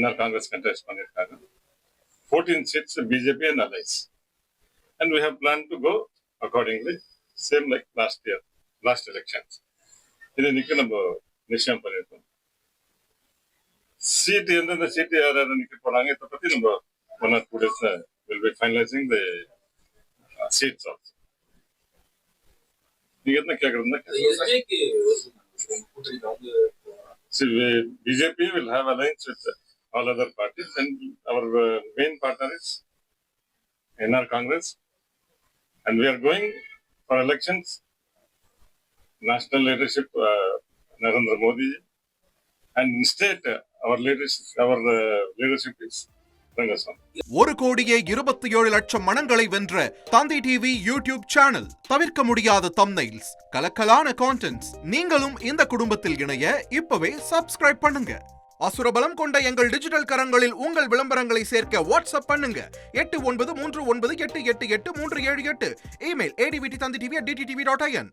NR Congress contest பண்ணிருக்காங்க. 14 seats BJP and allies. And we have planned to go accordingly, same like last year, last elections. இது நிக்க நம்ம நிச்சயம் பண்ணிருக்கோம். Seat எந்தெந்த சீட் யார் யார் நிக்க போறாங்க இதை பத்தி நம்ம 1 or 2 days will be finalizing the seats also. நீங்க என்ன கேக்குறதுன்னா BJP will have alliance with all other parties and our main partner is NR Congress and we are going for elections. National leadership Narendra Modi and state our leadership is Rangaswamy. 1,27,00,000 மனங்களை வென்ற தந்தி TV YouTube channel. தவிர்க்க முடியாத thumbnails, கலக்கலான contents. நீங்களும் இந்த குடும்பத்தில் இணைய இப்பவே subscribe பண்ணுங்க. அசுரபலம் கொண்ட எங்கள் டிஜிட்டல் கரங்களில் உங்கள் விளம்பரங்களை சேர்க்க வாட்ஸ்அப் பண்ணுங்க 8939888838. Email advtthanditv@dttv.in.